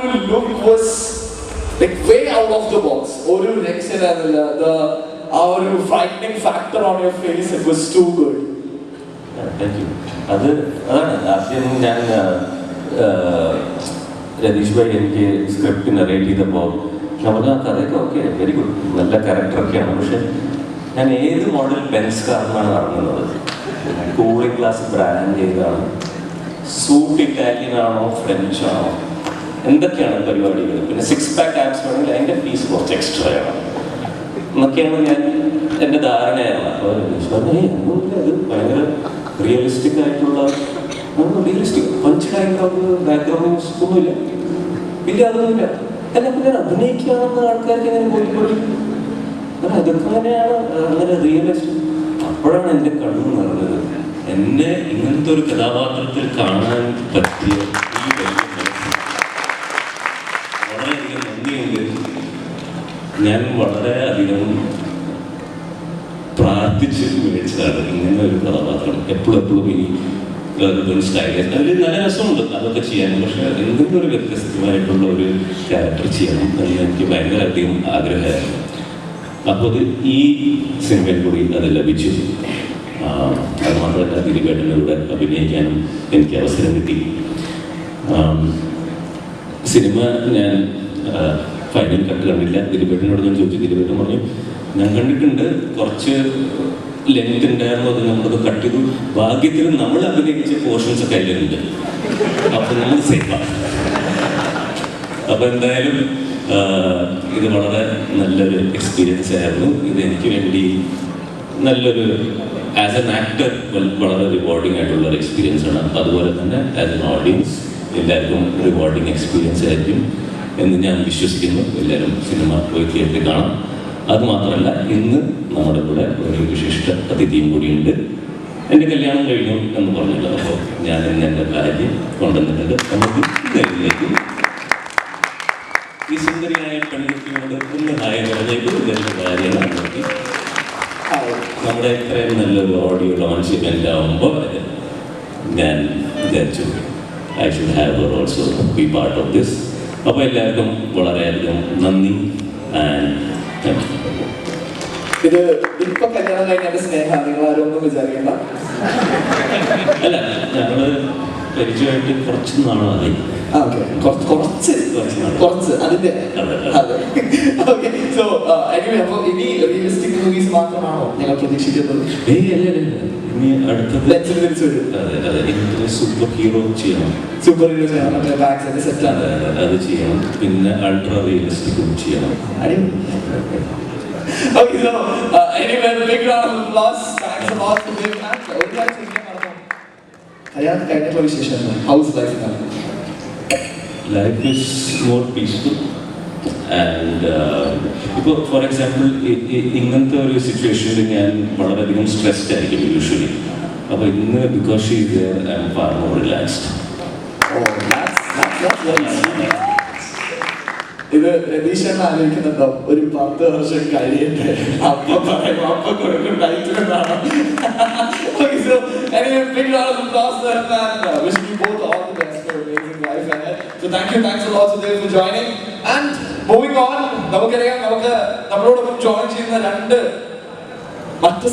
ഒരു look was like way out of the box. ഒരു രക്ഷയില്ലായിരുന്നില്ല. ആ ഒരു frightening factor on your face, it was too good. അതാണ് ആദ്യം ഞാൻ രതീഷ് ഭായി എനിക്ക് സ്ക്രിപ്റ്റ് നറേറ്റ് ചെയ്തപ്പോൾ ഞാൻ പറഞ്ഞ ആ കഥയൊക്കെ ഓക്കെ, വെരി ഗുഡ്, നല്ല ക്യാരക്ടറൊക്കെയാണ്. പക്ഷെ ഞാൻ ഏത് മോഡൽ ബെൻസ് കാറിനാണ് ഇറങ്ങുന്നത്? കൂളിംഗ് ഗ്ലാസ് ബ്രാൻഡ് ചെയ്തതാണ്, സൂട്ട് ഇറ്റാലിയൻ ആണോ ഫ്രഞ്ച് ആണോ, എന്തൊക്കെയാണ് പരിപാടികൾ? പിന്നെ 6 pack ആപ്സ് വേണമെങ്കിൽ അതിൻ്റെ ഫീസ് കുറച്ച് എക്സ്ട്രാ ആണ് എന്നൊക്കെയാണ് ഞാൻ എൻ്റെ ധാരണയാണ്. അപ്പോൾ ഒന്നുമില്ല, അത് ഭയങ്കര റിയലിസ്റ്റിക് ആയിട്ടുള്ള, റിയലിസ്റ്റിക് പഞ്ച് ഡയഗ്രാം ബാക്ക്ഗ്രൗണ്ട്സ് ഒന്നുമില്ല, ഇല്ല അതൊന്നുമില്ല. അല്ല പിന്നെ അഭിനയിക്കുകയാണെന്ന് ആൾക്കാർക്ക് എങ്ങനെ ബോധ്യപ്പെടും? അതൊക്കെ അങ്ങനെയാണ്, അങ്ങനെ റിയലിസ്റ്റിക്. അപ്പോഴാണ് എൻ്റെ കണ്ണു നിറഞ്ഞത്. എന്നെ ഇങ്ങനത്തെ ഒരു കഥാപാത്രത്തിൽ കാണാൻ പറ്റിയ ഈ വളരെയധികം നന്ദിയുണ്ട്. ഞാൻ വളരെയധികം പ്രാർത്ഥിച്ച് മേടിച്ചതാണ് ഇങ്ങനെ ഒരു കഥാപാത്രം. എപ്പോഴും ഈ സ്റ്റൈലിസ്റ്റ് അതിൽ നല്ല രസമുണ്ട് അതൊക്കെ ചെയ്യാൻ. പക്ഷെ എന്തെങ്കിലും ഒരു വ്യത്യസ്തമായിട്ടുള്ള ഒരു ക്യാരക്ടർ ചെയ്യണം എന്ന് എനിക്ക് ഭയങ്കര അധികം ആഗ്രഹമായിരുന്നു. അപ്പോൾ അത് ഈ സിനിമയിൽ കൂടി അത് ലഭിച്ചു. അത് മാത്രമല്ല ദിലീപേട്ടനിലൂടെ അഭിനയിക്കാനും എനിക്ക് അവസരം കിട്ടി. സിനിമ ഞാൻ ഫൈനൽ കട്ട് കണ്ടില്ല. ദിലീപേട്ടനോട് ഞാൻ ചോദിച്ചു, ദിലീപേട്ടൻ പറഞ്ഞു ഞാൻ കണ്ടിട്ടുണ്ട്, കുറച്ച് ലെങ്ത് ഉണ്ടായിരുന്നു, അത് നമ്മളത് കട്ട് ചെയ്തു, ഭാഗ്യത്തിൽ നമ്മൾ അഭിനയിച്ച പോർഷൻസ് ഒക്കെ അതിലുണ്ട്, അപ്പോൾ നമ്മൾ സേഫാണ്. അപ്പോൾ എന്തായാലും ഇത് വളരെ നല്ലൊരു എക്സ്പീരിയൻസ് ആയിരുന്നു. ഇത് എനിക്ക് വേണ്ടി നല്ലൊരു ആസ് എൻ ആക്ടർ വളരെ റിവാർഡിങ് ആയിട്ടുള്ള ഒരു എക്സ്പീരിയൻസ് ആണ്. അതുപോലെ തന്നെ ആസ് എൻ ഓഡിയൻസ് എല്ലാവർക്കും റിവാർഡിങ് എക്സ്പീരിയൻസ് ആയിരിക്കും എന്ന് ഞാൻ വിശ്വസിക്കുന്നു. എല്ലാവരും സിനിമ പോയി തിയേറ്ററിൽ കാണാം. അതുമാത്രമല്ല, ഇന്ന് നമ്മുടെ കൂടെ ഒരു വിശിഷ്ട അതിഥിയും കൂടിയുണ്ട്. എൻ്റെ കല്യാണം കഴിഞ്ഞു എന്ന് പറഞ്ഞല്ലോ, അപ്പോൾ ഞാൻ ഇന്ന് എൻ്റെ ഭാര്യ കൊണ്ടുവന്നിട്ടുണ്ട്. നമുക്ക് ഇതിലേക്ക് ഈ സുന്ദരിയായ പെൺകുട്ടിയോട് ഒന്ന് ഹായ് പറഞ്ഞേക്കും. ഇതെൻ്റെ ഭാര്യയാണ്. നമ്മുടെ ഇത്രയും നല്ലൊരു ഓഡിയോ ലോഞ്ച് ഇവൻ്റ് ആകുമ്പോൾ ഞാൻ വിചാരിച്ചു I should have Har also be part of this. അപ്പോൾ എല്ലാവർക്കും വളരെയധികം നന്ദി ആൻഡ് താങ്ക് യു. ഇത് ഇപ്പൊ കല്യാണം കഴിഞ്ഞ സ്നേഹ നിങ്ങൾ ആരും ഒന്നും വിചാരിക്കണ്ട. അല്ല, ഞങ്ങള് പരിചയമായിട്ട് കുറച്ച് നാളായി. കുറച്ച് അതിന്റെ ഓക്കെ. സോ എനിവേ, അപ്പോൾ ഇനി റിയലിസ്റ്റിക് മൂവീസ് മാത്രമാണോ ഞങ്ങൾ പ്രതീക്ഷിക്കുന്നത്? ഇനി അടുത്തത് സൂപ്പർ ഹീറോ ചെയ്യണം. സൂപ്പർ ഹീറോ ചെയ്യണം, മറ്റേ ബാക്സ് സെറ്റാണ്, അത് ചെയ്യണം. പിന്നെ അൾട്രാ റിയലിസ്റ്റിക്കും ചെയ്യണം. Okay, so anyway, big round of applause. Thanks a lot for being here. ഒരു കാര്യം ചോദിക്കാൻ മറന്നു. കല്യാണം കഴിഞ്ഞിട്ടുള്ള വിശേഷം, ഹൗസ് ലൈഫ് ആണ്? Life is more peaceful and ഇപ്പോൾ ഫോർ എക്സാമ്പിൾ ഇങ്ങനത്തെ ഒരു സിറ്റുവേഷനിൽ ഞാൻ വളരെയധികം സ്ട്രെസ്ഡ് ആയിരിക്കും യൂഷ്വലി. അപ്പോൾ ഇന്ന് because she is there I am far more relaxed. ഇത് രതീഷ് ആലോചിക്കുന്നുണ്ടോ, ഒരു 10 വർഷം കഴിയട്ടെ അപ്പൊ പറയും അപ്പൊ കൊടുക്കും ടൈറ്റിലെന്നാണ്. Okay, so anyway, big round of applause to him and wishing you both all the best for amazing life ahead. So thanks a lot Sudhir for joining. And moving on, നമുക്കറിയാം, നമ്മളോടൊപ്പം ജോയിൻ ചെയ്യുന്ന 2 മറ്റ്